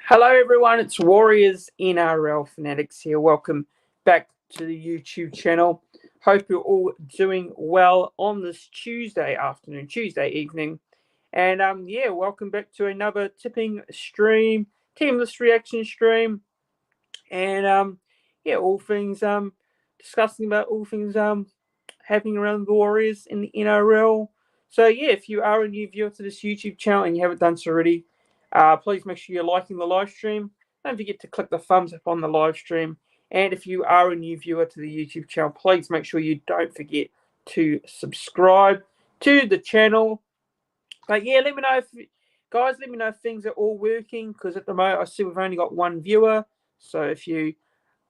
Hello, everyone. It's Warriors NRL Fanatics here. Welcome back to the YouTube channel. Hope you're all doing well on this Tuesday afternoon, Tuesday evening. And welcome back to another tipping stream, teamless reaction stream. And all things discussing about all things happening around the Warriors in the NRL. So if you are a new viewer to this YouTube channel and you haven't done so already, please make sure you're liking the live stream. Don't forget to click the thumbs up on the live stream. And if you are a new viewer to the YouTube channel, please make sure you don't forget to subscribe to the channel. But let me know if things are all working, because at the moment I see we've only got one viewer. So if you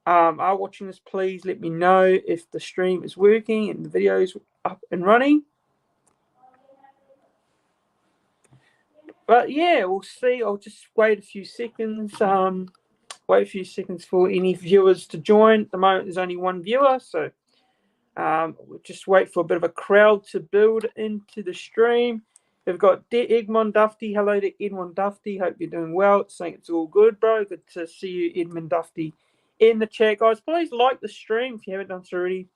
are watching this, please let me know if the stream is working and the video is up and running. But we'll see. I'll just wait a few seconds. Wait a few seconds for any viewers to join. At the moment, there's only one viewer, so we'll just wait for a bit of a crowd to build into the stream. We've got Edmond Dufty. Hello to Edmond Dufty. Hope you're doing well. It's saying it's all good, bro. Good to see you, Edmond Dufty, in the chat, guys. Please like the stream if you haven't done so already,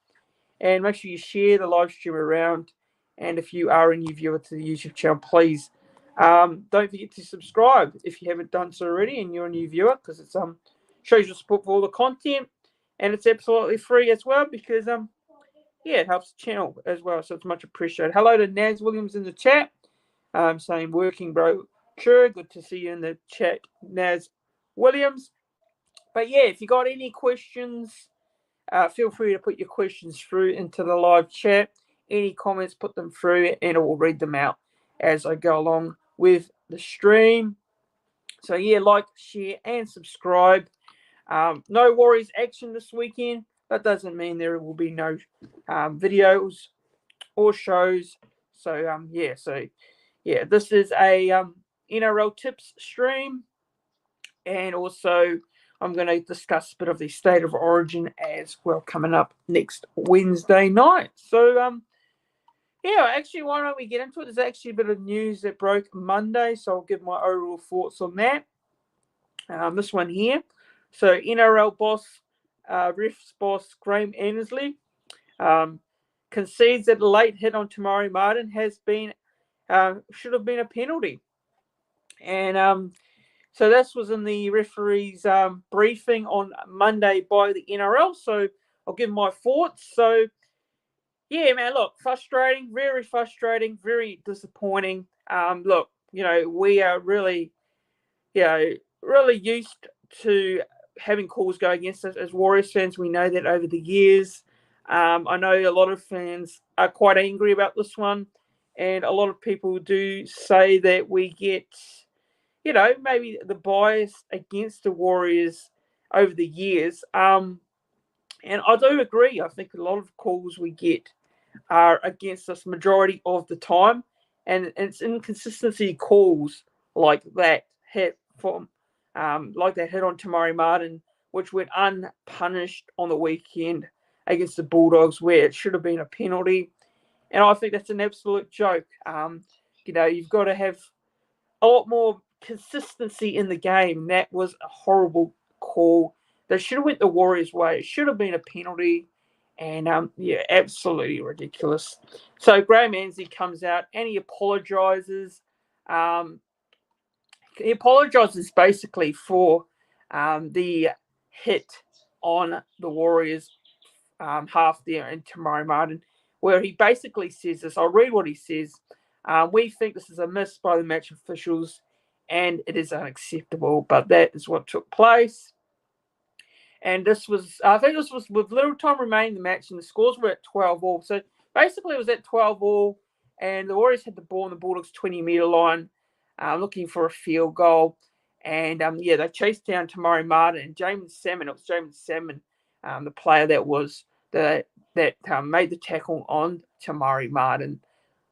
and make sure you share the live stream around. And if you are a new viewer to the YouTube channel, please don't forget to subscribe if you haven't done so already and you're a new viewer, because it shows your support for all the content, and it's absolutely free as well, because it helps the channel as well, so it's much appreciated. Hello to Naz Williams in the chat, saying working, bro. Sure, good to see you in the chat, Naz Williams. But if you got any questions, feel free to put your questions through into the live chat. Any comments, put them through, and I will read them out as I go along with the stream. So like, share, and subscribe. No Warriors action this weekend. That doesn't mean there will be no videos or shows. So this is a NRL tips stream, and also I'm going to discuss a bit of the State of Origin as well coming up next Wednesday night. So actually, why don't we get into it? There's actually a bit of news that broke Monday, so I'll give my overall thoughts on that. This one here. So NRL boss, refs boss Graham Annesley concedes that a late hit on Tamari Martin should have been a penalty. And so this was in the referee's briefing on Monday by the NRL. So I'll give my thoughts. So man, look, frustrating, very frustrating, very disappointing. Look, we are really, really used to having calls go against us as Warriors fans. We know that over the years. I know a lot of fans are quite angry about this one, and a lot of people do say that we get, maybe the bias against the Warriors over the years. And I do agree. I think a lot of calls we get are against us majority of the time, and it's inconsistency calls like that hit from like that hit on Tamari Martin, which went unpunished on the weekend against the Bulldogs, where it should have been a penalty. And I think that's an absolute joke. You've got to have a lot more consistency in the game. That was a horrible call. That should have went the Warriors' way. It should have been a penalty. And absolutely ridiculous. So Graham Annesley comes out and he apologizes. He apologizes basically for the hit on the Warriors half there in Tamari Martin, where he basically says this. I'll read what he says. We think this is a miss by the match officials and it is unacceptable, but that is what took place. And I think this was with little time remaining in the match, and the scores were at 12-all. So basically it was at 12-all, and the Warriors had the ball on the Bulldogs' 20-metre line, looking for a field goal. And they chased down Tamari Martin and Jamin Salmon. It was Jamin Salmon, the player that made the tackle on Tamari Martin.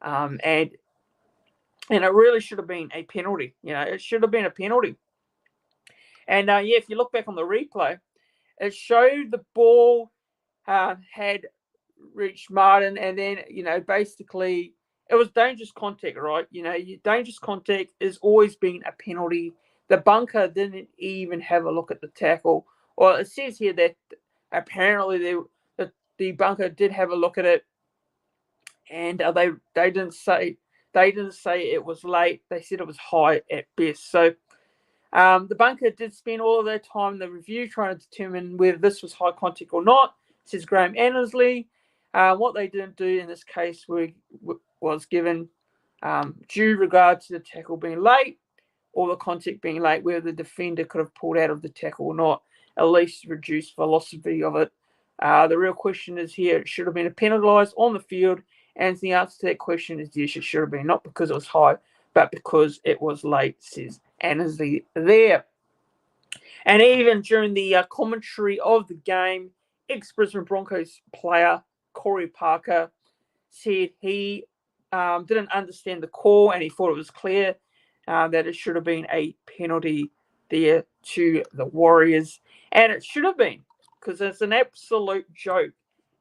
And it really should have been a penalty. It should have been a penalty. And if you look back on the replay, it showed the ball had reached Martin, and then, basically it was dangerous contact, right? Dangerous contact has always been a penalty. the bunker didn't even have a look at the tackle. Or it says here that apparently the bunker did have a look at it, and they didn't say it was late. They said it was high at best. So the bunker did spend all of their time in the review trying to determine whether this was high contact or not, says Graham Annesley. What they didn't do in this case was given due regard to the tackle being late or the contact being late, whether the defender could have pulled out of the tackle or not, at least reduce velocity of it. The real question is here, it should have been penalised on the field, and the answer to that question is yes, it should have been, not because it was high, but because it was late, says Annesley there. And even during the commentary of the game, ex-Brisbane Broncos player Corey Parker said he didn't understand the call and he thought it was clear that it should have been a penalty there to the Warriors. And it should have been, because it's an absolute joke.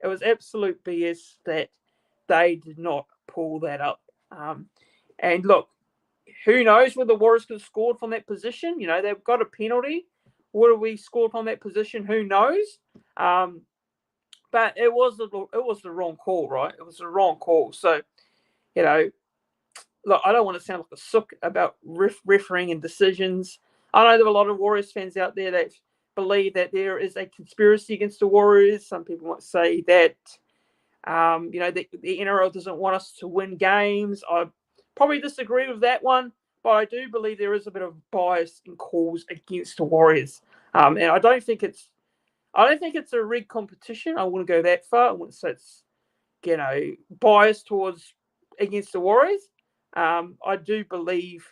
It was absolute BS that they did not pull that up. And look, who knows whether the Warriors could have scored from that position? You know, they've got a penalty. Would we scored from that position? Who knows? But it was the wrong call, right? It was the wrong call. So, you know, look, I don't want to sound like a sook about refereeing and decisions. I know there are a lot of Warriors fans out there that believe that there is a conspiracy against the Warriors. Some people might say that, you know, the NRL doesn't want us to win games. I probably disagree with that one, but I do believe there is a bit of bias in calls against the Warriors. And I don't think it's a rigged competition. I wouldn't go that far. I wouldn't say it's, you know, biased towards against the Warriors. I do believe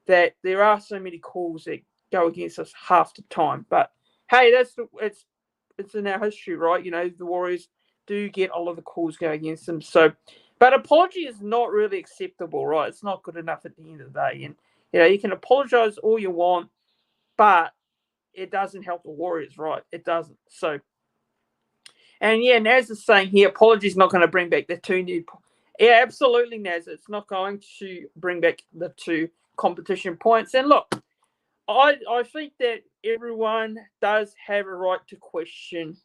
that there are so many calls that go against us half the time. But hey, it's in our history, right? You know, the Warriors do get a lot of the calls go against them. So, but apology is not really acceptable, right? It's not good enough at the end of the day. And you know, you can apologize all you want, but it doesn't help the Warriors, right? It doesn't. So, and yeah, Naz is saying here, apology is not going to bring back the two new. Yeah, absolutely, Naz. It's not going to bring back the two competition points. And look, I think that everyone does have a right to question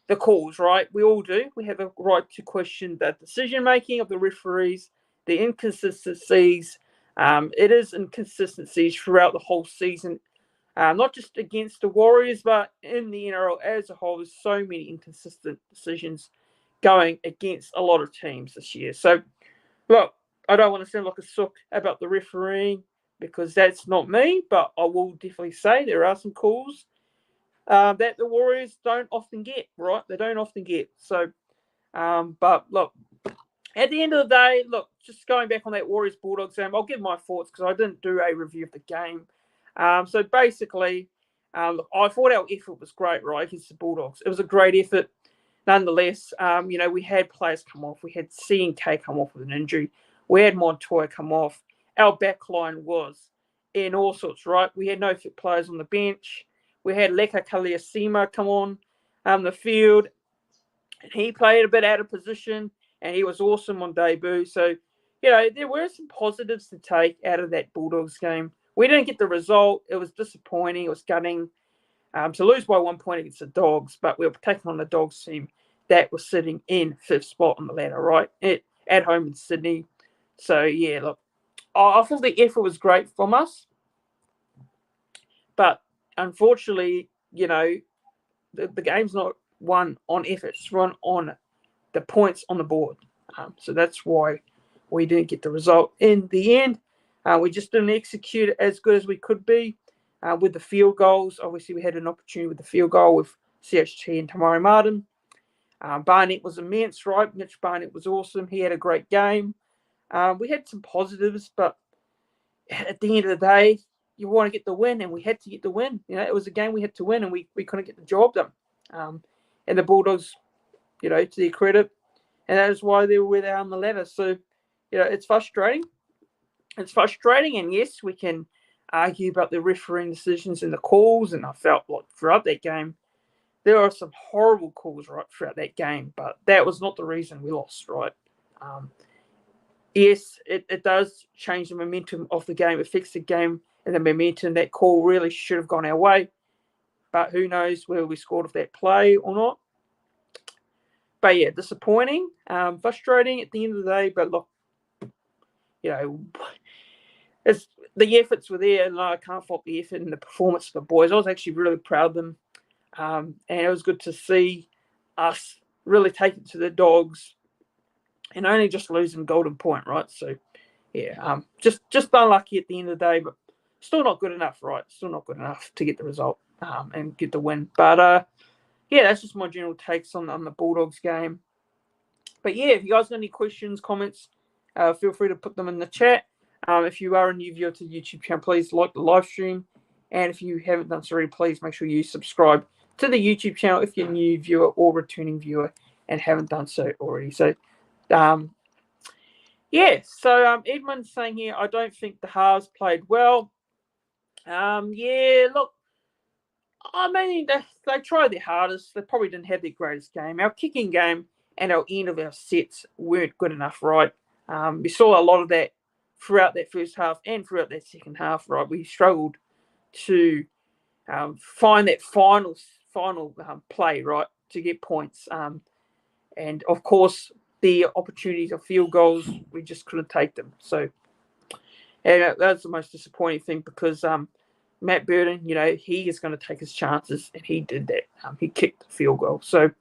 the calls, right? We all do. We have a right to question the decision-making of the referees, the inconsistencies. It is inconsistencies throughout the whole season, not just against the Warriors, but in the NRL as a whole. There's so many inconsistent decisions going against a lot of teams this year. So, look, I don't want to sound like a sook about the refereeing because that's not me, but I will definitely say there are some calls that the Warriors don't often get, right? They don't often get. So, but look, at the end of the day, look, just going back on that Warriors-Bulldogs game, I'll give my thoughts because I didn't do a review of the game. So basically, look, I thought our effort was great, right, against the Bulldogs. It was a great effort. Nonetheless, you know, we had players come off. We had C&K come off with an injury. We had Montoya come off. Our backline was in all sorts, right? We had no fit players on the bench. We had Leka Kaliasima come on the field. And he played a bit out of position, and he was awesome on debut. So, you know, there were some positives to take out of that Bulldogs game. We didn't get the result. It was disappointing. It was gutting to lose by 1 point against the Dogs, but we were taking on the Dogs team that was sitting in fifth spot on the ladder, right, at home in Sydney. So, yeah, look, I thought the effort was great from us. But unfortunately, you know, the game's not won on effort. It's run on the points on the board. So that's why we didn't get the result in the end. We just didn't execute it as good as we could be with the field goals. Obviously, we had an opportunity with the field goal with CHT and Tamari Martin. Barnett was immense, right? Mitch Barnett was awesome. He had a great game. We had some positives, but at the end of the day, you want to get the win, and we had to get the win. You know, it was a game we had to win, and we couldn't get the job done. And the Bulldogs, you know, to their credit, and that is why they were where they are on the ladder. So, you know, it's frustrating. It's frustrating, and yes, we can argue about the refereeing decisions and the calls, and I felt like throughout that game, there are some horrible calls right throughout that game, but that was not the reason we lost, right? Yes, it does change the momentum of the game. It affects the game. and the momentum. That call really should have gone our way, but who knows whether we scored off that play or not. But yeah, disappointing, frustrating at the end of the day. But look, the efforts were there, and I can't fault the effort and the performance of the boys. I was actually really proud of them, and it was good to see us really take it to the Dogs, and only just losing Golden Point, right? So yeah, just unlucky at the end of the day, but still not good enough, right? Still not good enough to get the result and get the win. But yeah, that's just my general takes on the Bulldogs game. But yeah, if you guys got any questions, comments, feel free to put them in the chat. If you are a new viewer to the YouTube channel, please like the live stream. And if you haven't done so already, please make sure you subscribe to the YouTube channel if you're a new viewer or returning viewer and haven't done so already. So, Edmund's saying here, I don't think the halves played well. Yeah, look, I mean, they tried their hardest. They probably didn't have their greatest game. Our kicking game and our end of our sets weren't good enough, right? We saw a lot of that throughout that first half and throughout that second half, right? We struggled to find that final play, right, to get points. And, of course, the opportunities of field goals, we just couldn't take them. So, and that's the most disappointing thing because Matt Burton, he is going to take his chances, and he did that. He kicked the field goal. So,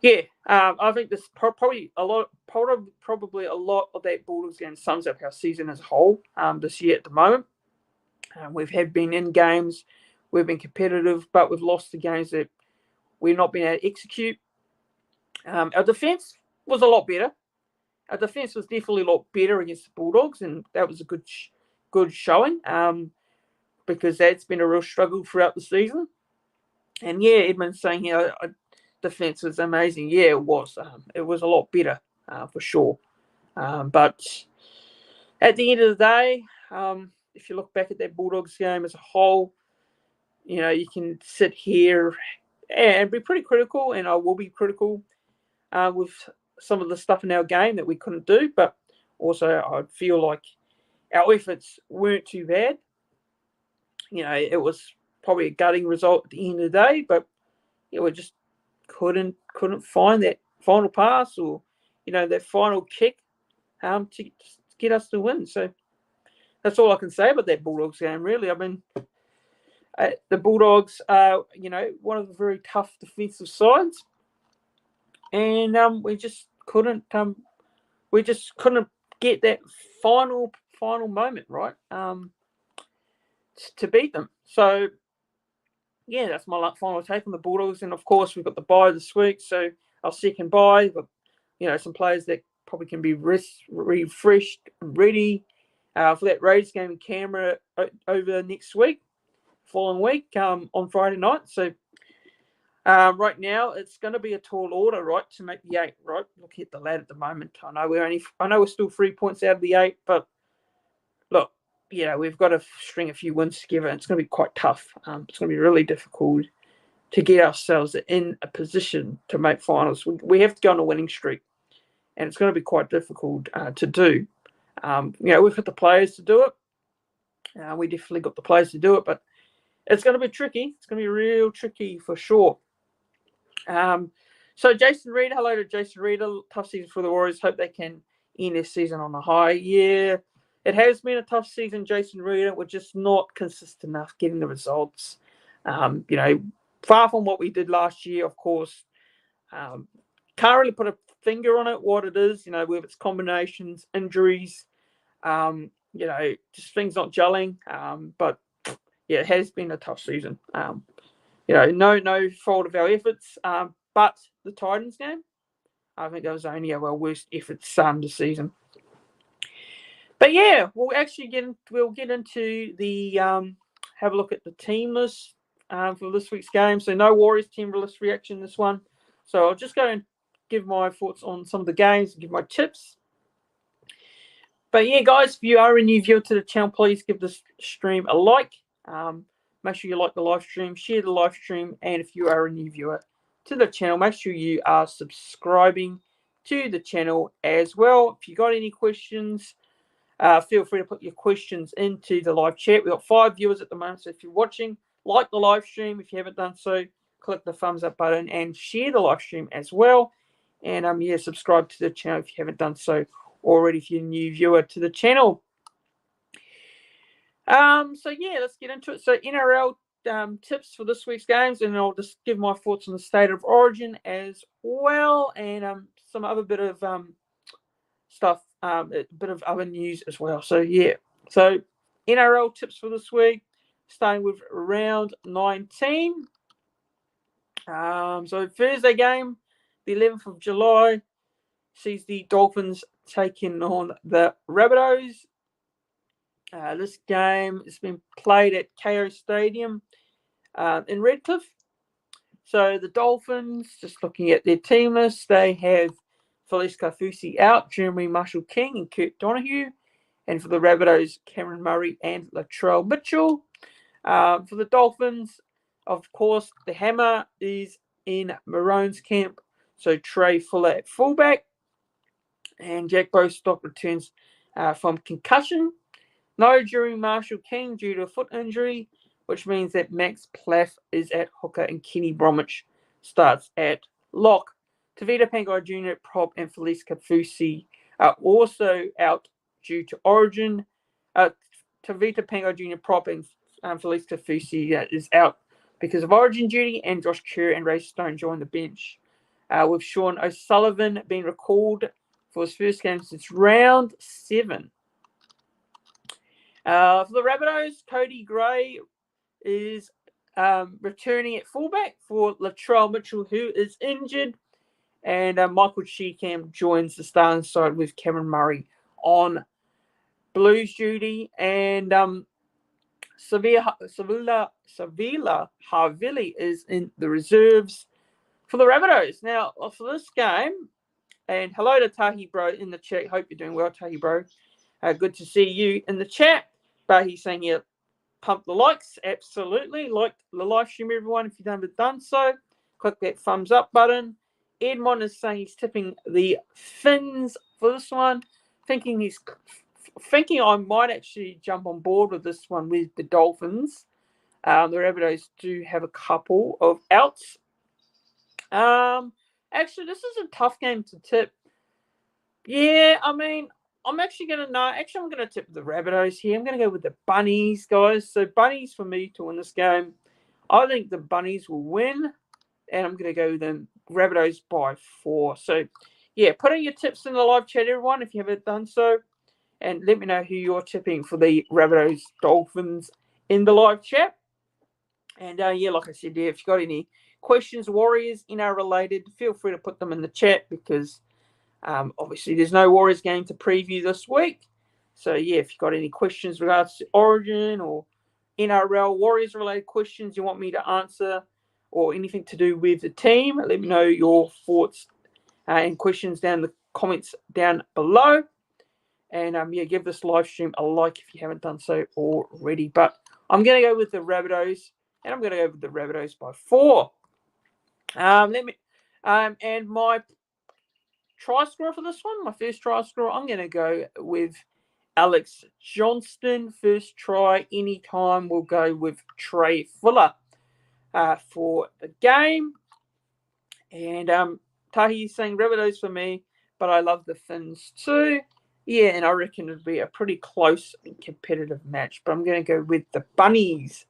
yeah, I think this probably a lot of that Bulldogs game sums up our season as a whole this year at the moment. We've been in games, we've been competitive, but we've lost the games that we've not been able to execute. Our defence was a lot better. Our defence was definitely a lot better against the Bulldogs, and that was a good showing because that's been a real struggle throughout the season. And yeah, Edmund's saying here, defence was amazing. Yeah, it was. It was a lot better for sure. But at the end of the day, if you look back at that Bulldogs game as a whole, you can sit here and be pretty critical, and I will be critical with some of the stuff in our game that we couldn't do. But also, I feel like our efforts weren't too bad. It was probably a gutting result at the end of the day, but we just couldn't find that final pass or that final kick to get us to win. So that's all I can say about that Bulldogs game, really. I mean, the Bulldogs are one of the very tough defensive sides, and we just couldn't get that final moment right to beat them. So yeah, that's my final take on the Bulldogs. And of course, we've got the bye this week, so our second bye. But some players that probably can be refreshed, ready for that Raiders game in Canberra over next week, following week on Friday night. So right now, it's going to be a tall order, right, to make the 8. Right, look at the lad at the moment. I know we're still 3 points out of the 8, but look. We've got to string a few wins together. It's going to be quite tough. It's going to be really difficult to get ourselves in a position to make finals. We have to go on a winning streak, and it's going to be quite difficult to do. We've got the players to do it. We definitely got the players to do it, but it's going to be tricky. It's going to be real tricky for sure. So Jason Reed, hello to Jason Reed. A tough season for the Warriors. Hope they can end this season on a high. Yeah. It has been a tough season, Jason Reed. We're just not consistent enough getting the results. Far from what we did last year, of course. Can't really put a finger on it, what it is, with its combinations, injuries, just things not gelling. But, yeah, it has been a tough season. No fault of our efforts. But the Titans game, I think that was only our worst efforts this season. But yeah, we'll get into the have a look at the team list for this week's game. So no Warriors team list reaction this one. So I'll just go and give my thoughts on some of the games and give my tips. But yeah, guys, if you are a new viewer to the channel, please give this stream a like. Make sure you like the live stream, share the live stream, and if you are a new viewer to the channel, make sure you are subscribing to the channel as well. If you got any questions, Feel free to put your questions into the live chat. We've got 5 viewers at the moment, so if you're watching, like the live stream. If you haven't done so, click the thumbs up button and share the live stream as well. And subscribe to the channel if you haven't done so already, if you're a new viewer to the channel. Let's get into it. So NRL tips for this week's games, and I'll just give my thoughts on the state of origin as well, and some other bit of stuff, a bit of other news as well. So NRL tips for this week, starting with round 19. So Thursday game, the 11th of July, sees the Dolphins taking on the Rabbitohs. This game has been played at KO Stadium in Redcliffe. So the Dolphins, just looking at their team list, they have Felice Kaufusi out, Jeremy Marshall-King and Kurt Donahue. And for the Rabbitohs, Cameron Murray and Latrell Mitchell. For the Dolphins, of course, the hammer is in Maroon's camp. So Trey Fuller at fullback. And Jack Bostock returns from concussion. No Jeremy Marshall-King due to a foot injury, which means that Max Plaff is at hooker and Kenny Bromwich starts at lock. Tavita Pangai Jr. at prop and Felice Kaufusi are also out due to origin. Tavita Pangai Jr. prop and Felice Kaufusi is out because of origin duty, and Josh Kerr and Ray Stone join the bench. With Sean O'Sullivan being recalled for his first game since round 7. For the Rabbitohs, Cody Gray is returning at fullback for Latrell Mitchell, who is injured. And Michael Cheekham joins the starting side with Cameron Murray on Blues duty. And Savila Havili is in the reserves for the Rabbitohs. Now, for this game, and hello to Tahi Bro in the chat. Hope you're doing well, Tahi Bro. Good to see you in the chat. But he's saying, yeah, pump the likes. Absolutely. Like the live stream, everyone. If you haven't done so, click that thumbs up button. Edmond is saying he's tipping the Finns for this one. Thinking I might actually jump on board with this one with the Dolphins. The Rabbitohs do have a couple of outs. Actually, this is a tough game to tip. Yeah, I mean, I'm actually going to tip the Rabbitohs here. I'm going to go with the Bunnies, guys. So Bunnies for me to win this game. I think the Bunnies will win, and I'm going to go with the Rabbitohs by 4. So, yeah, put in your tips in the live chat, everyone, if you haven't done so. And let me know who you're tipping for the Rabbitohs Dolphins in the live chat. And, like I said, if you've got any questions, Warriors, related, feel free to put them in the chat because obviously there's no Warriors game to preview this week. So, if you've got any questions regards to Origin or NRL Warriors-related questions you want me to answer or anything to do with the team, let me know your thoughts and questions down in the comments down below. And, give this live stream a like if you haven't done so already. But I'm going to go with the Rabbitohs, and I'm going to go with the Rabbitohs by 4. And my try scorer for this one, my first try scorer, I'm going to go with Alex Johnston. First try, anytime, we'll go with Trey Fuller for the game. And Tahi's saying Rabbitohs for me, but I love the Finns too. Yeah, and I reckon it'd be a pretty close and competitive match. But I'm going to go with the Bunnies.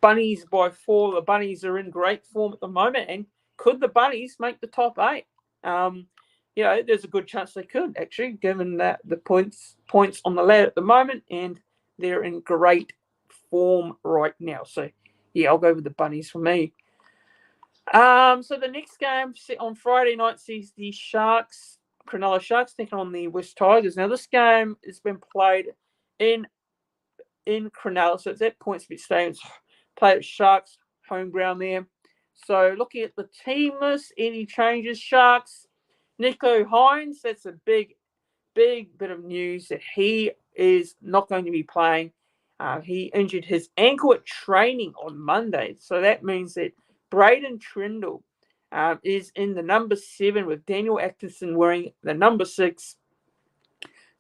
Bunnies by 4. The Bunnies are in great form at the moment. And could the Bunnies make the top 8? There's a good chance they could, actually, given that the points on the ladder at the moment. And they're in great form right now. So, I'll go with the Bunnies for me. So the next game on Friday night sees the Cronulla Sharks taking on the West Tigers. Now, this game has been played in Cronulla, so it's at PointsBet Stadium. It's played at Sharks home ground there. So looking at the team list, any changes? Sharks, Nico Hines, that's a big bit of news that he is not going to be playing. He injured his ankle at training on Monday. So that means that Braden Trindle is in the number 7 with Daniel Atkinson wearing the number 6.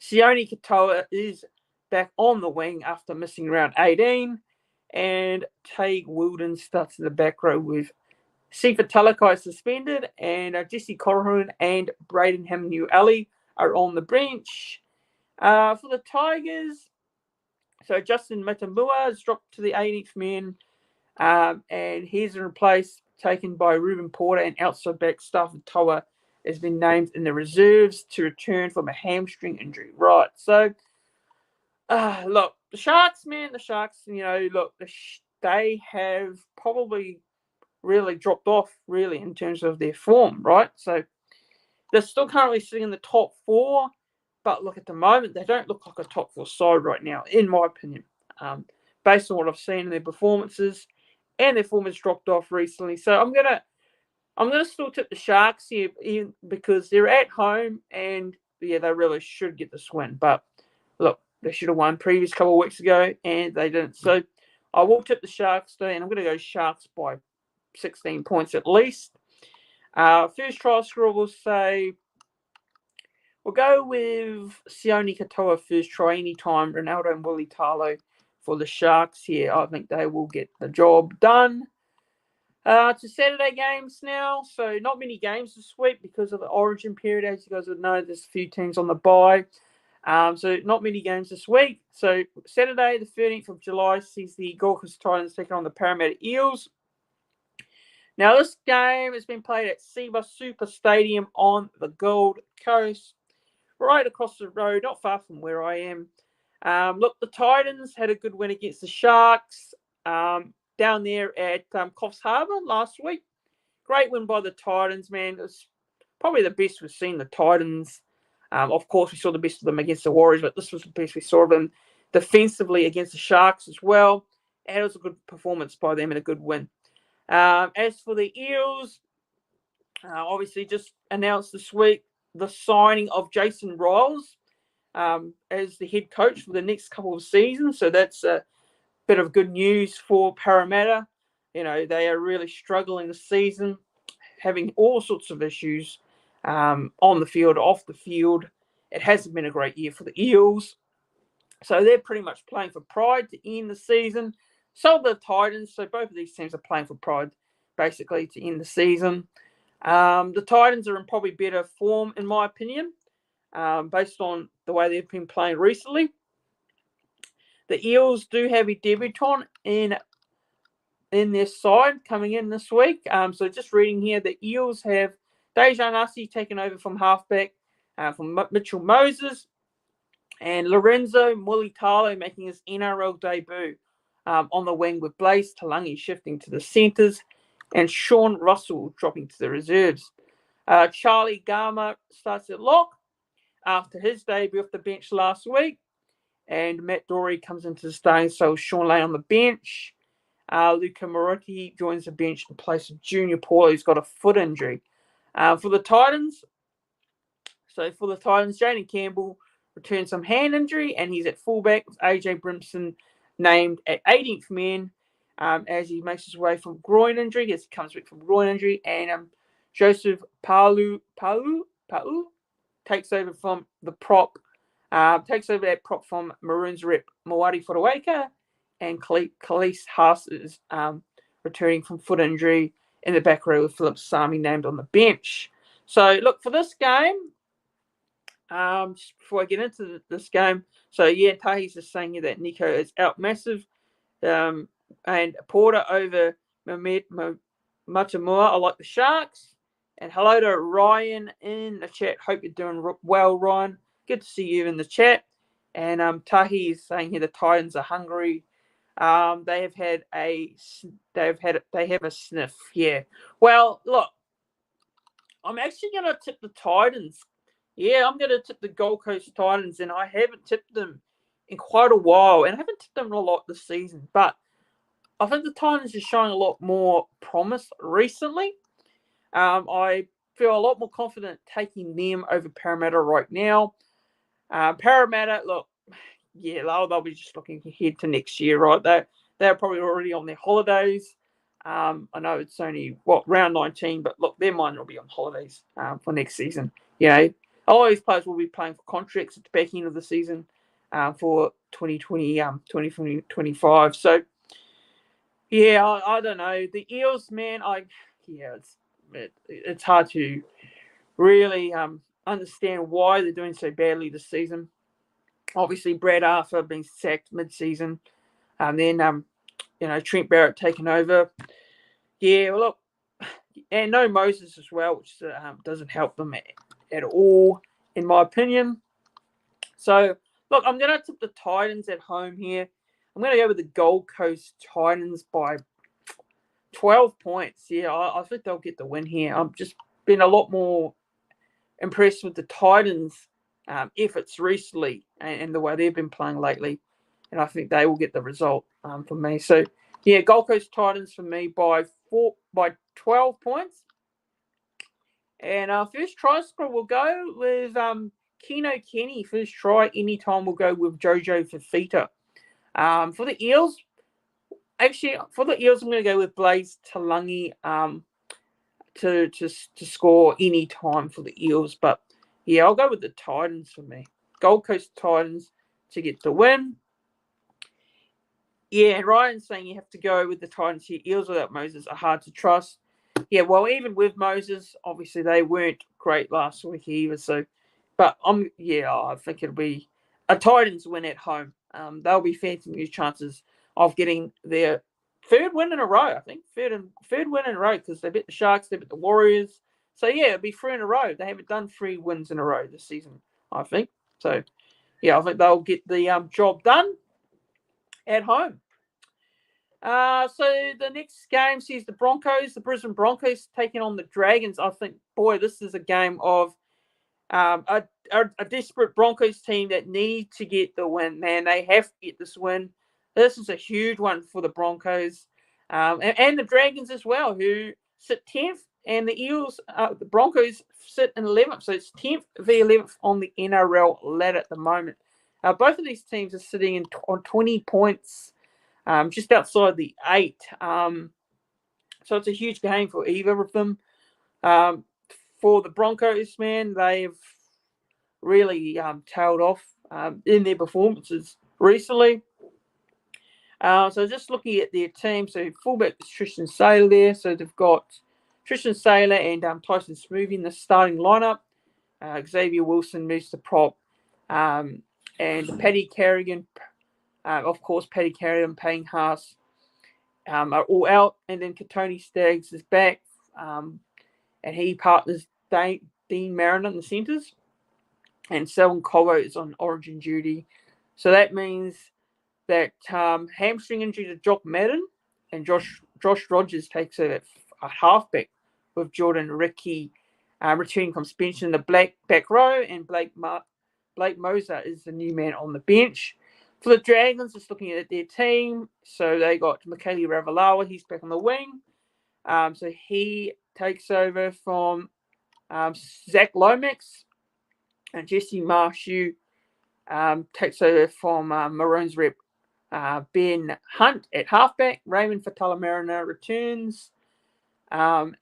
Sione Katoa is back on the wing after missing round 18. And Taig Wilden starts in the back row with Sifa Talakai suspended. And Jesse Corhoon and Braden Hamnu-Ali are on the bench. For the Tigers, so Justin Matamua has dropped to the 18th man. And he's in place taken by Ruben Porter, and outside back Stafford Toa has been named in the reserves to return from a hamstring injury. Right, so look, the Sharks, they have probably really dropped off, really, in terms of their form, right? So they're still currently sitting in the top 4, but look, at the moment, they don't look like a top 4 side right now, in my opinion, based on what I've seen in their performances, and their form has dropped off recently. So I'm gonna still tip the Sharks here, even because they're at home, and yeah, they really should get this win. But look, they should have won previous couple of weeks ago, and they didn't. So I will tip the Sharks today, and I'm going to go Sharks by 16 points at least. First try score, we'll go with Sione Katoa first try anytime. Ronaldo and Willie Talo for the Sharks here. I think they will get the job done. To Saturday games now, so not many games this week because of the origin period. As you guys would know, there's a few teams on the bye. So not many games this week. So Saturday, the 13th of July, sees the Gold Coast Titans taking on the Parramatta Eels. Now, this game has been played at SEBA Super Stadium on the Gold Coast, right across the road, not far from where I am. Look, the Titans had a good win against the Sharks down there at Coffs Harbour last week. Great win by the Titans, man. It was probably the best we've seen the Titans. Of course, we saw the best of them against the Warriors, but this was the best we saw of them defensively against the Sharks as well. And it was a good performance by them and a good win. As for the Eels, obviously just announced this week the signing of Jason Riles as the head coach for the next couple of seasons. So that's a bit of good news for Parramatta. You know, they are really struggling this season, having all sorts of issues on the field, off the field. It hasn't been a great year for the Eels. So they're pretty much playing for pride to end the season. So the Titans. So both of these teams are playing for pride, basically, to end the season. The Titans are in probably better form, in my opinion, based on the way they've been playing recently. The Eels do have a debutant in their side coming in this week. So just reading here, the Eels have Dejan Assi taken over from halfback from Mitchell Moses, and Lorenzo Mulitalo making his NRL debut on the wing, with Blaze Talangi shifting to the centres and Sean Russell dropping to the reserves. Charlie Garma starts at lock after his debut off the bench last week, and Matt Dory comes into the starting, so Sean Lane on the bench. Luca Morotti joins the bench in place of Junior Paul, who's got a foot injury. For the Titans, Jaden Campbell returns some hand injury, and he's at fullback with AJ Brimson named at 18th man as he makes his way from groin injury, as he comes back from groin injury, and Joseph Paulu takes over from the prop, from Maroons rep Moati Fotuaika, and Khalees Haas is returning from foot injury in the back row with Philip Sami named on the bench. So, look, for this game, just before I get into this game, so yeah, Tahi's just saying here that Nico is out massive, and Porter over Mehmet Matamua. I like the Sharks. And hello to Ryan in the chat. Hope you're doing well, Ryan. Good to see you in the chat. And Tahi is saying here the Titans are hungry. They have a sniff. Yeah. Well, look, I'm actually going to tip the Titans. Yeah, I'm going to tip the Gold Coast Titans, and I haven't tipped them in quite a while, and I haven't tipped them a lot this season. But I think the Titans are showing a lot more promise recently. I feel a lot more confident taking them over Parramatta right now. Parramatta, look, yeah, they'll be just looking ahead to next year, right? They're probably already on their holidays. I know it's only round 19, but look, their mind will be on holidays for next season. You know, A lot of these players will be playing for contracts at the back end of the season for 2020, 2025. So, yeah, I don't know. The Eels, man, it's hard to really understand why they're doing so badly this season. Obviously, Brad Arthur being sacked mid-season, and then Trent Barrett taking over. Yeah, well, look, and no Moses as well, which doesn't help them at all, in my opinion. So, look, I'm going to tip the Titans at home here. I'm going to go with the Gold Coast Titans by 12 points. Yeah, I think they'll get the win here. I've just been a lot more impressed with the Titans' efforts recently and the way they've been playing lately. And I think they will get the result for me. So, yeah, Gold Coast Titans for me by 12 points. And our first try scorer will go with QNA Kenny. First try anytime we'll go with Jojo Fafita. For the Eels, I'm going to go with Blaze Talangi to score any time for the Eels. But yeah, I'll go with the Titans for me. Gold Coast Titans to get the win. Yeah, and Ryan's saying you have to go with the Titans here. Eels without Moses are hard to trust. Yeah, well, even with Moses, obviously they weren't great last week either. So, but I think it'll be a Titans win at home. They'll be fancying these chances of getting their third win in a row. I think third win in a row because they beat the Sharks, they beat the Warriors. So yeah, it'll be 3 in a row. They haven't done 3 wins in a row this season, I think. So yeah, I think they'll get the job done at home. So the next game sees the Brisbane Broncos taking on the Dragons. I think, boy, this is a game of a desperate Broncos team that need to get the win, man. They have to get this win. This is a huge one for the Broncos and the Dragons as well, who sit 10th, and the Broncos sit in 11th. So it's 10th v 11th on the NRL ladder at the moment. Both of these teams are sitting on 20 points. Just outside the 8. So it's a huge game for either of them. For the Broncos, man, they've really tailed off in their performances recently. So just looking at their team, so fullback is Tristan Saylor there. So they've got Tristan Saylor and Tyson Smoothy in the starting lineup. Xavier Wilson moves to prop. And Paddy Carrigan, of course, Paddy Carrigan, Payne Haas are all out. And then Katoni Staggs is back. And he partners Dean Mariner in the centres. And Selwyn Cobbo is on origin duty. So that means that hamstring injury to Jock Madden and Josh Rogers takes a halfback with Jordan Ricky returning from suspension in the back row, and Blake Moser is the new man on the bench. For the Dragons, just looking at their team, so they got Michaeli Ravalawa, he's back on the wing. So he takes over from Zach Lomax, and Jesse Marshew takes over from Maroons rep Ben Hunt at halfback. Raymond Fatala-Mariner returns, and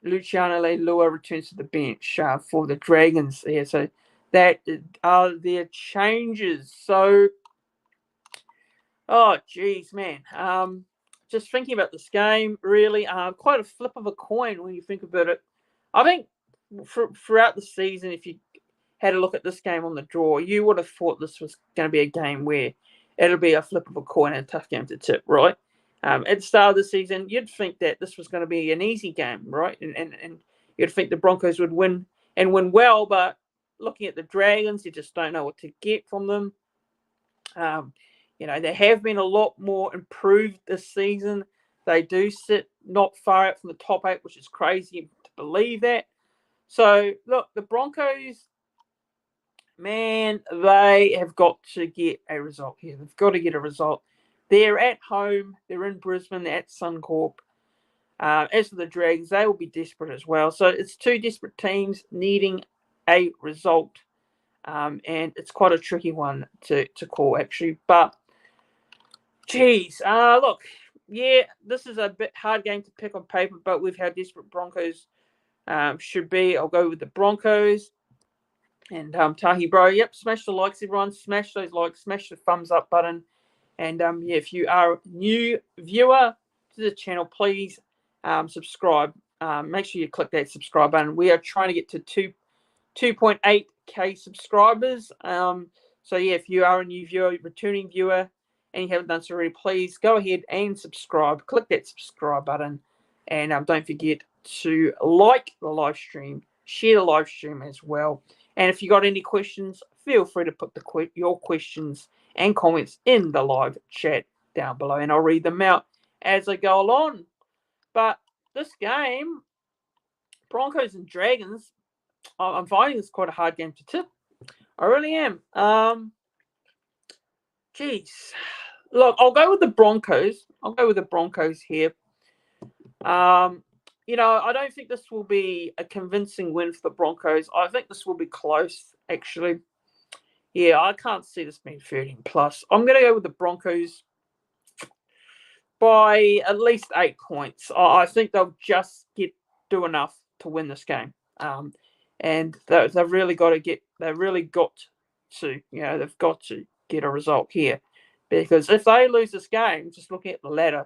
Luciano Leilua returns to the bench for the Dragons there. So that are their changes. So, oh, geez, man. Just thinking about this game, really, quite a flip of a coin when you think about it. I think throughout the season, if you had a look at this game on the draw, you would have thought this was going to be a game where it'll be a flip of a coin and a tough game to tip, right? At the start of the season, you'd think that this was going to be an easy game, right? And you'd think the Broncos would win and win well, but looking at the Dragons, you just don't know what to get from them. They have been a lot more improved this season. They do sit not far out from the top 8, which is crazy to believe that. So, look, the Broncos, man, they have got to get a result here. They've got to get a result. They're at home. They're in Brisbane at Suncorp. As for the Dragons, they will be desperate as well. So it's 2 desperate teams needing a result. And it's quite a tricky one to call, actually. But, geez, look, yeah, this is a bit hard game to pick on paper, but with how desperate Broncos should be, I'll go with the Broncos. And Tahi Bro, yep, smash the likes, everyone. Smash those likes, smash the thumbs up button. And yeah, if you are a new viewer to the channel, please subscribe. Make sure you click that subscribe button. We are trying to get to 2.8k subscribers. So yeah, if you are a new viewer, returning viewer, and you haven't done so already, please go ahead and subscribe. Click that subscribe button, and don't forget to like the live stream, share the live stream as well. And if you got any questions, feel free to put your questions and comments in the live chat down below, and I'll read them out as I go along. But this game, Broncos and Dragons, I'm finding this quite a hard game to tip. I really am. Geez. Look, I'll go with the Broncos. I'll go with the Broncos here. I don't think this will be a convincing win for the Broncos. I think this will be close, actually. Yeah, I can't see this being 13 plus. I'm going to go with the Broncos by at least 8 points. I think they'll just do enough to win this game. And they've really got to they've got to get a result here. Because if they lose this game, just looking at the ladder,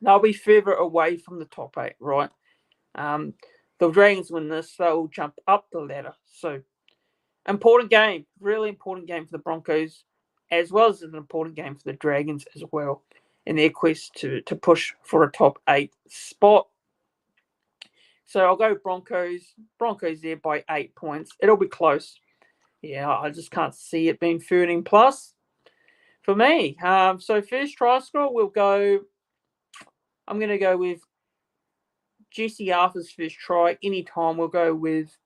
they'll be further away from the top 8, right? The Dragons win this, they'll jump up the ladder. So, important game, really important game for the Broncos, as well as an important game for the Dragons as well, in their quest to push for a top 8 spot. So I'll go Broncos there by 8 points. It'll be close. Yeah, I just can't see it being 13 plus for me. So first try score, I'm going to go with Jesse Arthur's first try. Anytime we'll go with,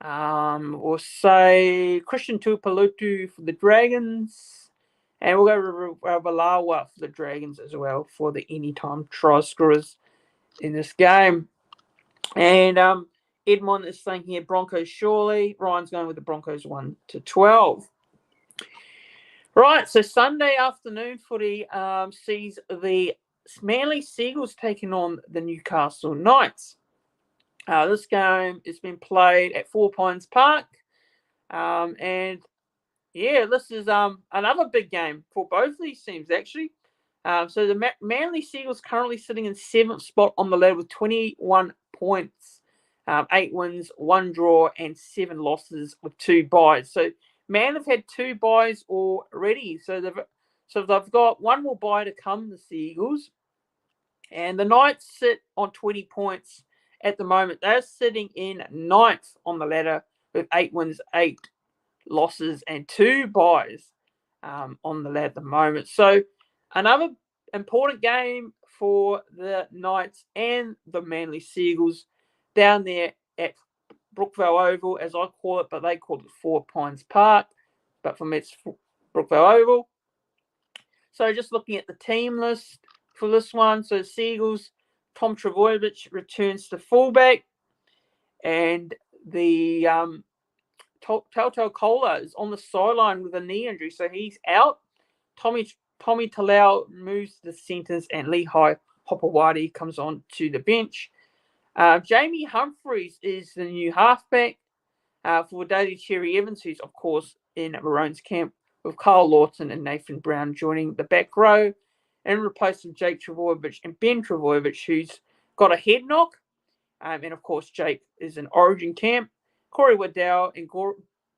we'll say Christian Tuipulotu for the Dragons. And we'll go with Ravalawa for the Dragons as well for the anytime try scorers in this game. And Edmond is saying here Broncos surely. Ryan's going with the Broncos 1-12. Right, so Sunday afternoon footy sees the Manly Seagulls taking on the Newcastle Knights. This game has been played at 4 Pines Park. And yeah, this is another big game for both of these teams, actually. So the Manly Seagulls currently sitting in 7th spot on the ladder with 21 points, 8 wins, 1 draw, and 7 losses with 2 byes. So Man have had 2 byes already. So they've got 1 more bye to come, the Seagulls. And the Knights sit on 20 points at the moment. They're sitting in 9th on the ladder with 8 wins, 8 losses, and 2 byes on the ladder at the moment. So another important game for the Knights and the Manly Seagulls down there at Brookvale Oval, as I call it, but they call it 4 Pines Park. But for me, it's Brookvale Oval. So just looking at the team list for this one. So Seagulls, Tom Trbojevic returns to fullback. And the Telltale Kola is on the sideline with a knee injury, so he's out. Tommy Talau moves to the centres, and Lehigh Hopewadi comes on to the bench. Jamie Humphreys is the new halfback for Daly Cherry Evans, who's, of course, in Maroon's camp, with Carl Lawton and Nathan Brown joining the back row, and replacing Jake Trbojevic and Ben Trbojevic, who's got a head knock. And, of course, Jake is in Origin camp. Corey Waddell and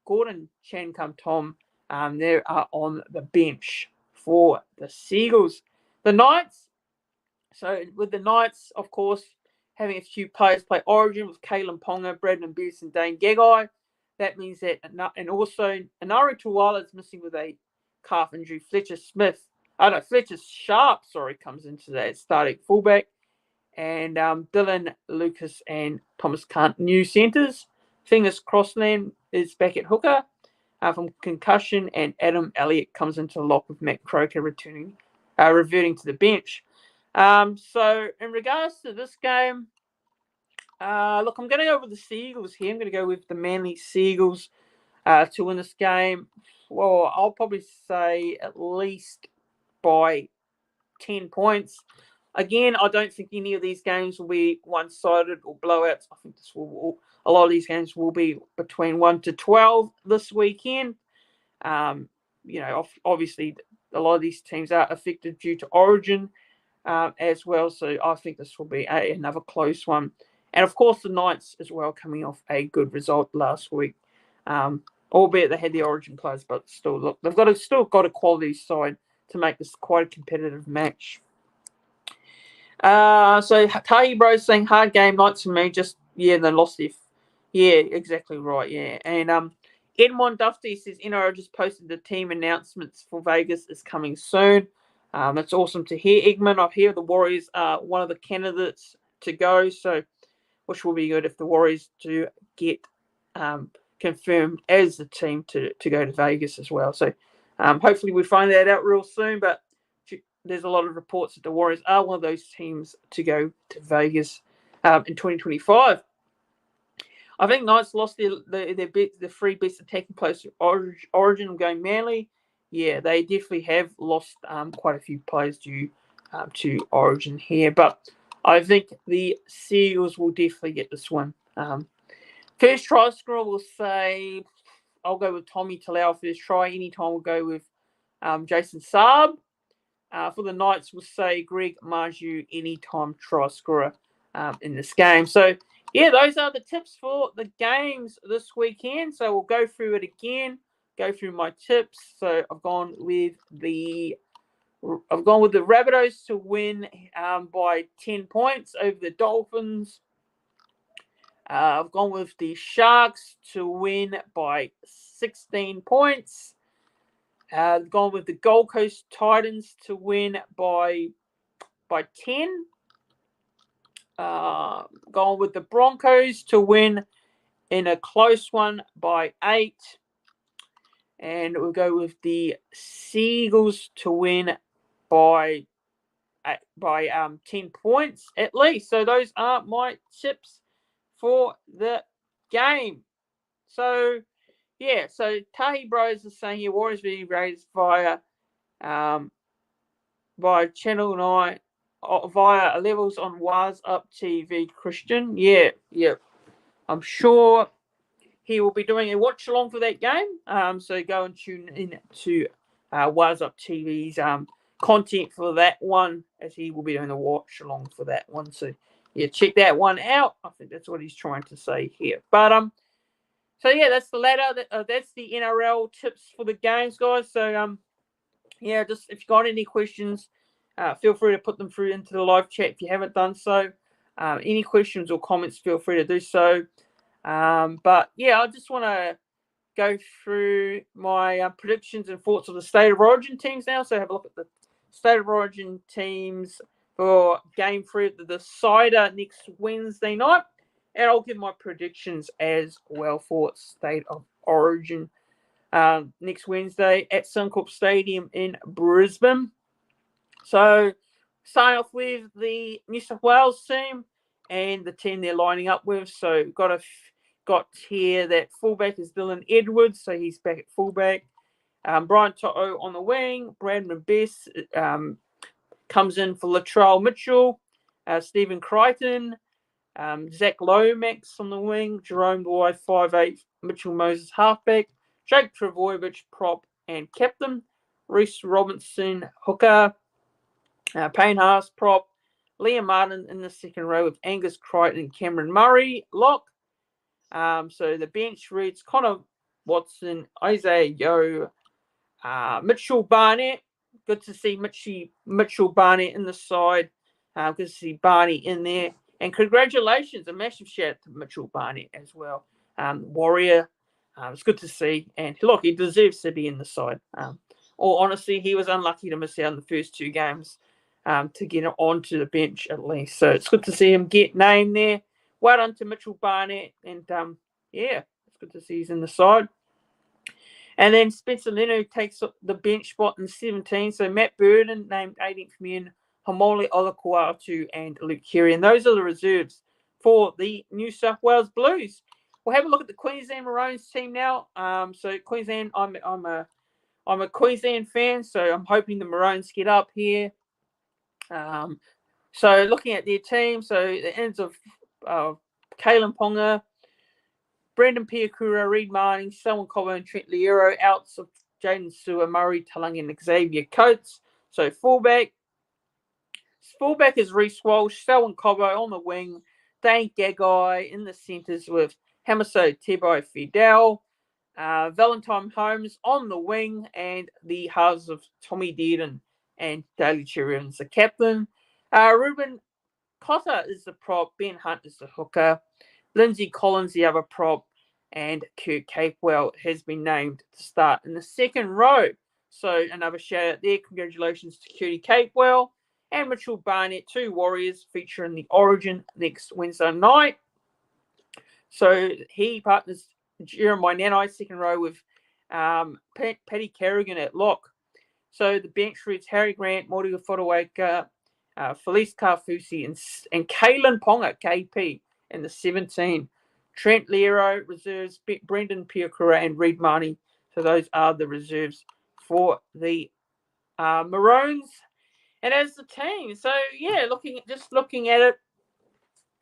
Gordon Chan-Kum-Tom, they are on the bench for the Seagulls. The Knights, so with the Knights, of course, having a few players play Origin with Kalen Ponga, Bradman Beers, and Dane Gagai. That means that, and also Anaru Tuwala is missing with a calf injury. Fletcher Sharp, comes into that starting fullback. And Dylan, Lucas, and Thomas Kant, new centres. Fingers Crossland is back at hooker from concussion, and Adam Elliott comes into the lock with Matt Croker reverting to the bench. So in regards to this game, look, I'm going to go with the Seagulls here. I'm going to go with the Manly Seagulls to win this game. Well, I'll probably say at least by 10 points. Again, I don't think any of these games will be one-sided or blowouts. I think a lot of these games will be between 1-12 this weekend. Obviously, a lot of these teams are affected due to Origin as well. So I think this will be another close one. And of course, the Knights as well, coming off a good result last week. Albeit they had the Origin players, but still, look, they've still got a quality side to make this quite a competitive match. So Tahi Bros saying hard game Knights for me. They lost if. Yeah, exactly right. Yeah, and Edmond Dufty says NRL just posted the team announcements for Vegas is coming soon. That's awesome to hear. Egman, I hear the Warriors are one of the candidates to go, so which will be good if the Warriors do get confirmed as the team to go to Vegas as well. So hopefully we find that out real soon. But there's a lot of reports that the Warriors are one of those teams to go to Vegas in 2025. I think Knights lost the three best attacking players to Origin going Manly. Yeah, they definitely have lost quite a few players due to Origin here. But I think the Seagulls will definitely get this one. First try scorer will say, I'll go with Tommy Talau first try. Anytime we'll go with Jason Saab. For the Knights, we'll say Greg Marju, anytime try scorer in this game. So, yeah, those are the tips for the games this weekend. So we'll go through it again, go through my tips. So I've gone with the Rabbitohs to win by 10 points over the Dolphins. I've gone with the Sharks to win by 16 points. I've gone with the Gold Coast Titans to win by 10. Gone with the Broncos to win in a close one by 8. And we'll go with the Seagulls to win by 10 points at least. So those are my tips for the game. So, yeah, so Tahi Bros is saying here, Warriors be raised via Channel 9, via levels on Waz Up TV, Christian. Yeah. I'm sure he will be doing a watch along for that game. So go and tune in to Waz Up TV's content for that one, as he will be doing a watch along for that one. So yeah, check that one out. I think that's what he's trying to say here. But so yeah, that's the ladder. That's the NRL tips for the games, guys. So yeah, just if you got any questions, feel free to put them through into the live chat if you haven't done so. Any questions or comments, feel free to do so. But yeah, I just want to go through my predictions and thoughts of the State of Origin teams now. So have a look at the State of Origin teams for Game 3 of the Decider next Wednesday night. And I'll give my predictions as well for State of Origin next Wednesday at Suncorp Stadium in Brisbane. So, starting off with the New South Wales team and the team they're lining up with. So, got here that fullback is Dylan Edwards, so he's back at fullback. Brian To'o on the wing. Bradman Bess comes in for Latrell Mitchell. Stephen Crichton. Zach Lomax on the wing. Jerome Boy, 5'8". Mitchell Moses, halfback. Jake Travojevic, prop and captain. Reece Robinson, hooker. Payne Haas, prop. Liam Martin in the second row with Angus Crichton and Cameron Murray, lock. So the bench reads Connor Watson, Isaiah Yeo, Mitchell Barnett. Good to see Mitchell Barnett in the side. Good to see Barney in there. And congratulations, a massive shout out to Mitchell Barnett as well. Warrior. It's good to see. And look, he deserves to be in the side. Or honestly, he was unlucky to miss out in the first two games to get onto the bench at least. So it's good to see him get named there. Well done to Mitchell Barnett. And yeah, it's good to see he's in the side. And then Spencer Leonard takes the bench spot in 17. So Matt Burden named 18th man, Hamole Olakuatu and Luke Keary. And those are the reserves for the New South Wales Blues. We'll have a look at the Queensland Maroons team now. So Queensland, I'm a Queensland fan, so I'm hoping the Maroons get up here. So looking at their team, so the ends of Kalen Ponga, Brendan Piakura, Reed Marnie, Selwyn Cobbo, and Trent Liero. Outs of Jaden Sewer, Murray Talangi, and Xavier Coates. So fullback is Reece Walsh, Selwyn Cobbo on the wing, Dane Gagai in the centres with Hamaso Tebo Fidel, Valentine Holmes on the wing, and the halves of Tommy Dearden and Daly Cherry as the captain. Ruben Cotter is the prop, Ben Hunt is the hooker, Lindsay Collins the other prop, and Kurt Capewell has been named to start in the second row. So another shout out there. Congratulations to Curty Capewell and Mitchell Barnett, 2 Warriors featuring the Origin next Wednesday night. So he partners Jeremiah Nanai, second row, with Paddy Kerrigan at lock. So the bench reads Harry Grant, Morty Fodawaker, Felice Carfusi, and Kalen Ponga, KP, in the 17. Trent Liero, reserves, Brendan Piakura, and Reed Marnie. So those are the reserves for the Maroons. And as the team, so yeah, looking at it.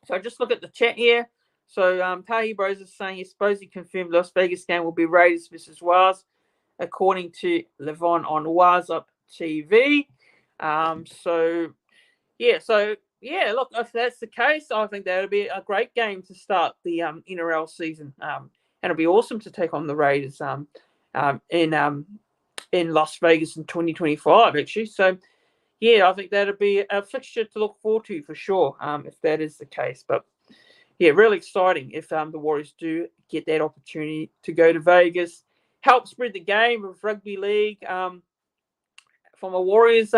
So just look at the chat here. So Tahi Bros is saying he suppose he confirmed Las Vegas game will be Raiders versus Waz, according to Levon on Waz Up TV. So look, if that's the case, I think that'll be a great game to start the NRL season. And it'll be awesome to take on the Raiders in Las Vegas in 2025, actually. So yeah, I think that'll be a fixture to look forward to for sure, if that is the case. But yeah, really exciting if the Warriors do get that opportunity to go to Vegas, help spread the game of rugby league. From a Warriors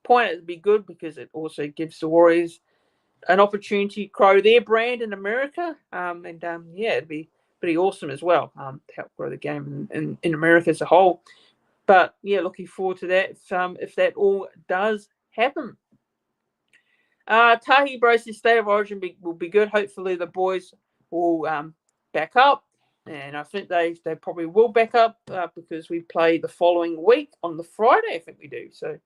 point, it'd be good because it also gives the Warriors an opportunity to grow their brand in America. It'd be pretty awesome as well to help grow the game in America as a whole. But yeah, looking forward to that if that all does happen. Tahi Bro's state of origin will be good. Hopefully the boys will back up. And I think they probably will back up because we play the following week on the Friday. I think we do. So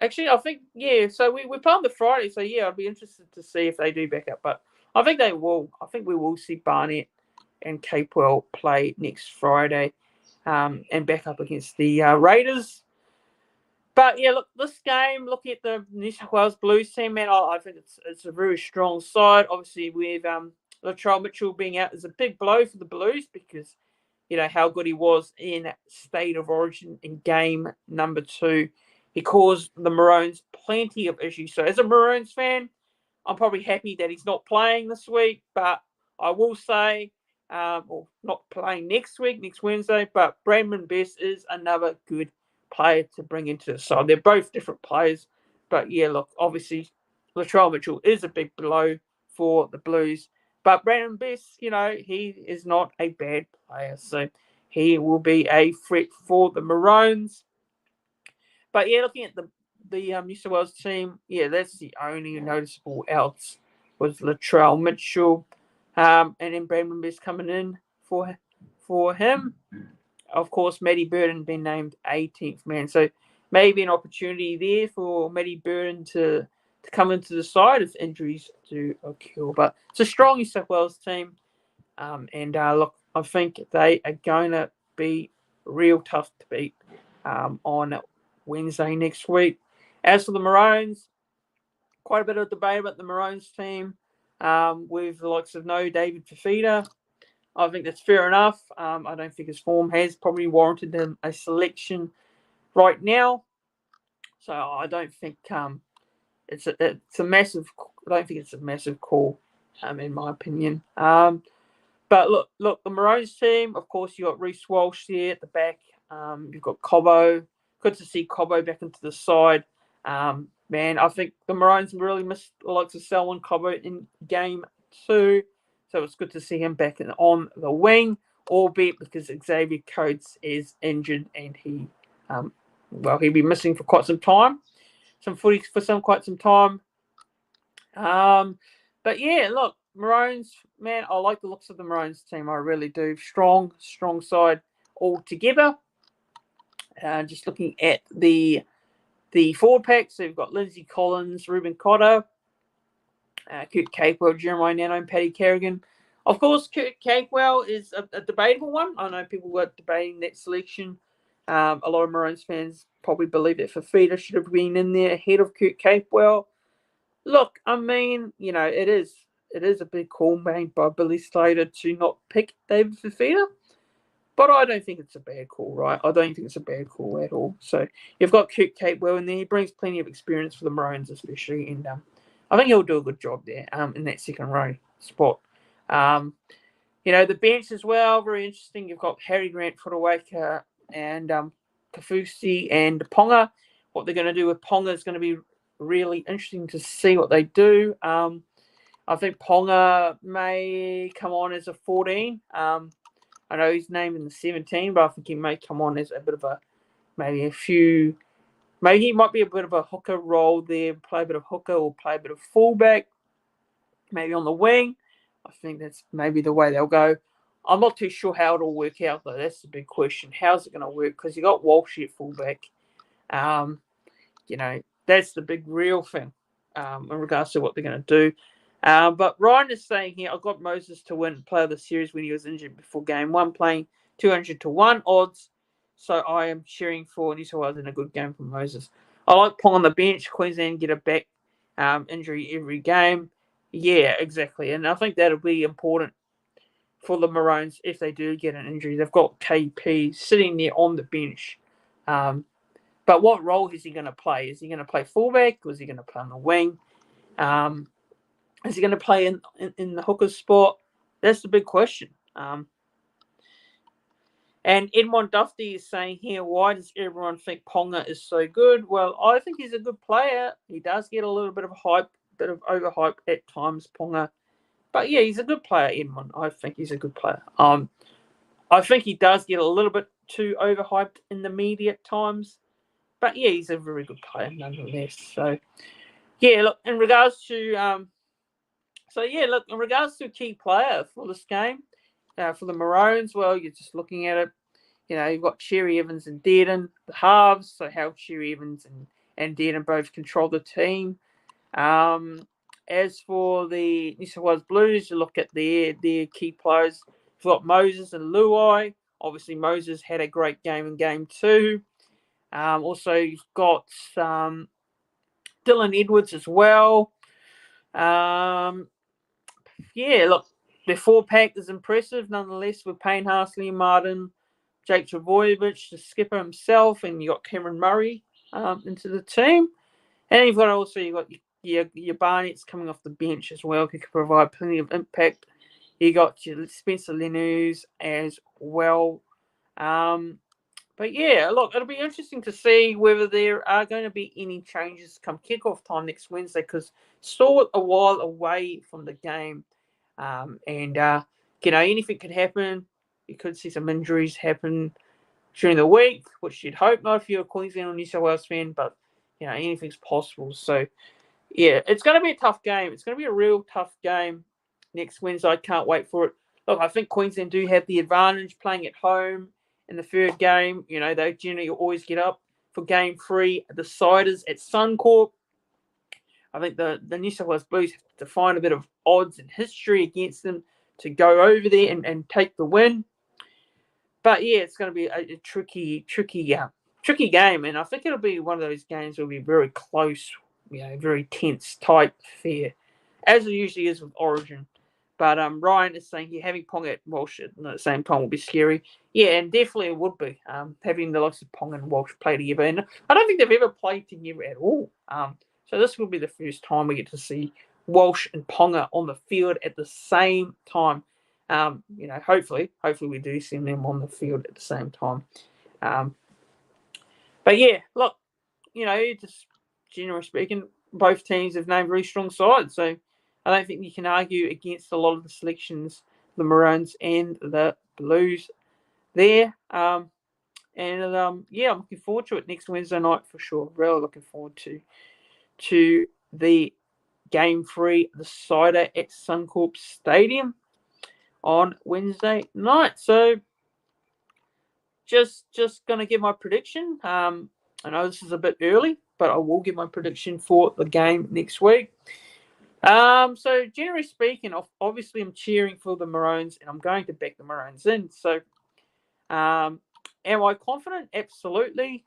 actually, I think, yeah. So we play on the Friday. So yeah, I'd be interested to see if they do back up. But I think they will. I think we will see Barnett and Capewell play next Friday and back up against the Raiders. But yeah, look, this game, looking at the New South Wales Blues team, man, I think it's a very strong side. Obviously, with Latrell Mitchell being out is a big blow for the Blues because you know how good he was in State of Origin in game number 2. He caused the Maroons plenty of issues. So as a Maroons fan, I'm probably happy that he's not playing this week. But I will say, or not playing next week, next Wednesday. But Bradman Best is another good player to bring into the side. They're both different players. But yeah, look, obviously, Latrell Mitchell is a big blow for the Blues. But Brandon Best, you know, he is not a bad player. So he will be a threat for the Maroons. But yeah, looking at the New South Wales team, yeah, that's the only noticeable else was Latrell Mitchell. And then Brandon Best coming in for him. Of course, Matty Burton been named 18th man. So maybe an opportunity there for Matty Burton to come into the side if injuries do occur. But it's a strong New South Wales team. Look, I think they are going to be real tough to beat on Wednesday next week. As for the Maroons, quite a bit of debate about the Maroons team with the likes of David Fifita. I think that's fair enough. I don't think his form has probably warranted him a selection right now. So I don't think it's a massive. I don't think it's a massive call, in my opinion. But look, the Maroons team. Of course, you got Reece Walsh there at the back. You've got Cobbo. Good to see Cobbo back into the side. Man, I think the Maroons really missed the likes of Selwyn Cobbo in game 2. So it's good to see him back on the wing, albeit because Xavier Coates is injured and he'll be missing for quite some time. Some footy for quite some time. But yeah, look, Maroons, man, I like the looks of the Maroons team. I really do. Strong side all together. Just looking at the forward pack, so you've got Lindsay Collins, Ruben Cotter, Kurt Capewell, Jeremiah Nano, and Paddy Carrigan. Of course, Kurt Capewell is a debatable one. I know people were debating that selection. A lot of Maroons fans probably believe that Fafita should have been in there ahead of Kurt Capewell. Look, I mean, it is a big call made by Billy Slater to not pick David Fafita. But I don't think it's a bad call, right? I don't think it's a bad call at all. So you've got Kurt Capewell in there. He brings plenty of experience for the Maroons, especially. And I think he'll do a good job there in that second row spot. The bench as well, very interesting. You've got Harry Grant, Fotuaika, and Kafusi and Ponga. What they're going to do with Ponga is going to be really interesting to see what they do. I think Ponga may come on as a 14. I know he's named in the 17, but I think he may come on as a bit of maybe he might be a bit of a hooker role there, play a bit of hooker or play a bit of fullback, maybe on the wing. I think that's maybe the way they'll go. I'm not too sure how it'll work out, though. That's the big question. How's it going to work? Because you got Walsh at fullback. That's the big real thing in regards to what they're going to do. But Ryan is saying here, I got Moses to win player of the series when he was injured before game one, playing 200-1 odds. So I am cheering for New South Wales in a good game for Moses. I like Pong on the bench. Queensland get a back injury every game. Yeah, exactly. And I think that'll be important for the Maroons if they do get an injury. They've got KP sitting there on the bench. But what role is he going to play? Is he going to play fullback or is he going to play on the wing? Is he going to play in the hooker spot? That's the big question. And Edmond Duffy is saying here, why does everyone think Ponga is so good? Well, I think he's a good player. He does get a little bit of hype, bit of overhype at times, Ponga. But yeah, he's a good player, Edmond. I think he's a good player. I think he does get a little bit too overhyped in the media at times. But yeah, he's a very good player nonetheless. So yeah, look, in regards to in regards to a key player for this game, for the Maroons, well, you're just looking at it. You've got Cherry Evans and Dearden, the halves. So how Cherry Evans and Dearden both control the team. As for the New South Wales Blues, you look at their key players. You've got Moses and Luai. Obviously, Moses had a great game in game 2. Also, you've got Dylan Edwards as well. Look, their 4-pack is impressive nonetheless with Payne Hasley, Martin, Jake Trbojevic, the skipper himself, and you got Cameron Murray into the team. And you've got your Barnett's coming off the bench as well, who can provide plenty of impact. You got your Spencer Lenus as well. But yeah, look, it'll be interesting to see whether there are going to be any changes come kickoff time next Wednesday, because still a while away from the game. Anything could happen. You could see some injuries happen during the week, which you'd hope not if you're a Queensland or New South Wales fan, but anything's possible. So yeah, it's going to be a tough game. It's going to be a real tough game next Wednesday. I can't wait for it. Look, I think Queensland do have the advantage playing at home in the third game. They generally always get up for game 3. The Siders at Suncorp. I think the New South Wales Blues have to find a bit of odds and history against them to go over there and take the win. But yeah, it's going to be a tricky game, and I think it'll be one of those games that will be very close, very tense, tight, fair, as it usually is with Origin. But Ryan is saying having Pong at Walsh at the same time will be scary. Yeah, and definitely it would be having the likes of Pong and Walsh play together. And I don't think they've ever played together at all. So this will be the first time we get to see Walsh and Ponga on the field at the same time. Hopefully we do see them on the field at the same time. But yeah, look, just generally speaking, both teams have named very strong sides. So I don't think you can argue against a lot of the selections, the Maroons and the Blues there. I'm looking forward to it next Wednesday night for sure. Really looking forward to the Game 3, the Cider at Suncorp Stadium on Wednesday night. So just going to give my prediction. I know this is a bit early, but I will give my prediction for the game next week. So generally speaking, obviously I'm cheering for the Maroons, and I'm going to back the Maroons in. So, am I confident? Absolutely,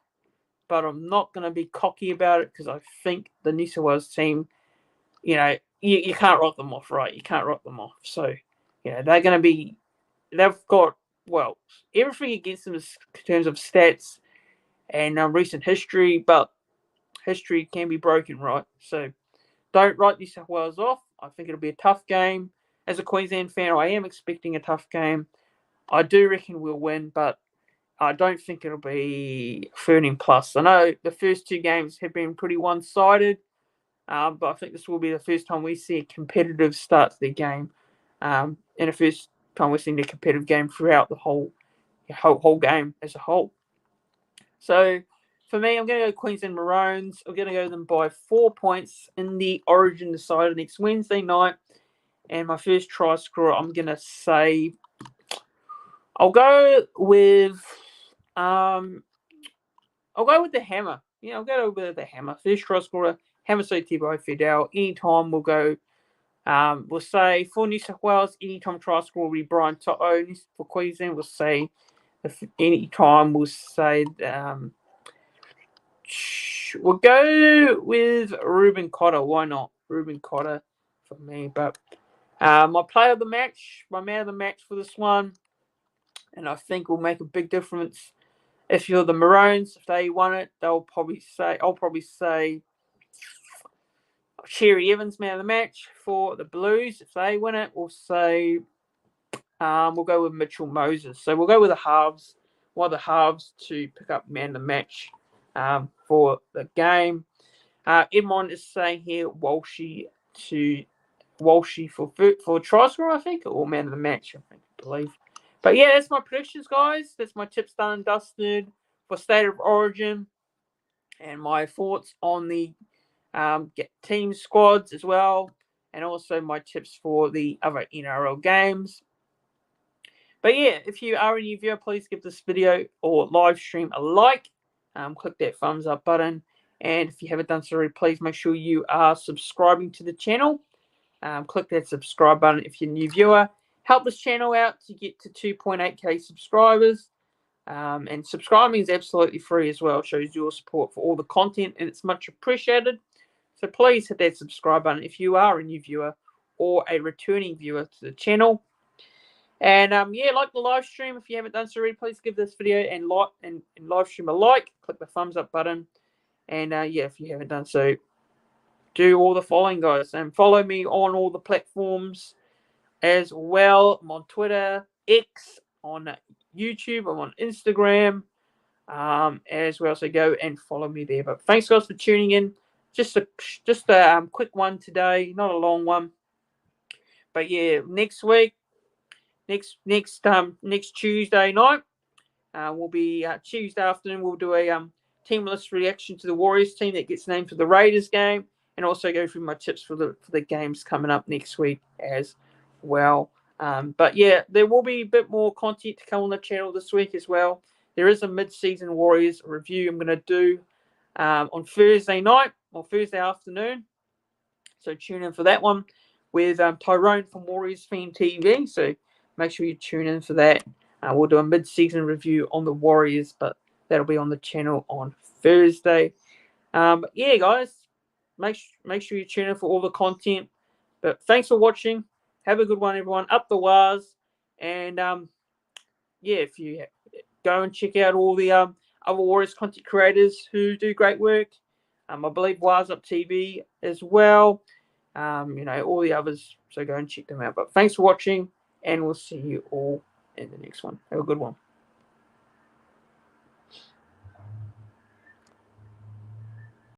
but I'm not going to be cocky about it because I think the New South Wales team, you can't write them off, right? You can't write them off. So, they're going to be. They've got everything against them in terms of stats and recent history, but history can be broken, right? So don't write New South Wales off. I think it'll be a tough game. As a Queensland fan, I am expecting a tough game. I do reckon we'll win, but I don't think it'll be 13 plus. I know the first two games have been pretty one-sided, but I think this will be the first time we see a competitive start to the game, and the first time we're seeing a competitive game throughout the whole game as a whole. So for me, I'm going to go Queensland Maroons. I'm going to go them by 4 points in the Origin decided next Wednesday night. And my first try scorer, I'm going to say, I'll go with the hammer. I'll go with the hammer. First try scorer, Hammer Tibo Fidel. Anytime we'll go. We'll say for New South Wales, anytime try scorer will be Brian To'o. For Queensland, we'll say anytime we'll say. We'll go with Ruben Cotter. Why not? Ruben Cotter for me. But my man of the match for this one, and I think will make a big difference. If you're the Maroons, if they won it, I'll probably say Cherry Evans, man of the match. For the Blues, if they win it, we'll say we'll go with Mitchell Moses. So we'll go with the halves, one of the halves to pick up man of the match for the game. Edmond is saying here Walshy for try scorer, I think, or man of the match, I believe. But yeah, that's my predictions, guys. That's my tips done and dusted for State of Origin, and my thoughts on the team squads as well, and also my tips for the other NRL games. But yeah, if you are a new viewer, please give this video or live stream a like. Click that thumbs up button. And if you haven't done so already, please make sure you are subscribing to the channel. Click that subscribe button if you're a new viewer. Help this channel out to get to 2.8k subscribers. And subscribing is absolutely free as well. It shows your support for all the content, and it's much appreciated. So please hit that subscribe button if you are a new viewer or a returning viewer to the channel. And like the live stream. If you haven't done so already, please give this video and live stream a like. Click the thumbs up button. And if you haven't done so, do all the following, guys, and follow me on all the platforms as well. I'm on Twitter, X, on YouTube, I'm on Instagram as well. So go and follow me there. But thanks, guys, for tuning in. Just a quick one today, not a long one. But yeah, next week, next Tuesday night, will be Tuesday afternoon. We'll do a team list reaction to the Warriors team that gets named for the Raiders game, and also go through my tips for the games coming up next week as well. But yeah, there will be a bit more content to come on the channel this week as well. There is a mid-season Warriors review I'm going to do on Thursday night or Thursday afternoon. So tune in for that one with Tyrone from Warriors Fan TV. So make sure you tune in for that. We'll do a mid-season review on the Warriors, but that'll be on the channel on Thursday. But yeah, guys, make sure you tune in for all the content. But thanks for watching. Have a good one, everyone. Up the Wars. And if you go and check out all the other Warriors content creators who do great work. I believe Wars Up TV as well. All the others. So go and check them out. But thanks for watching, and we'll see you all in the next one. Have a good one.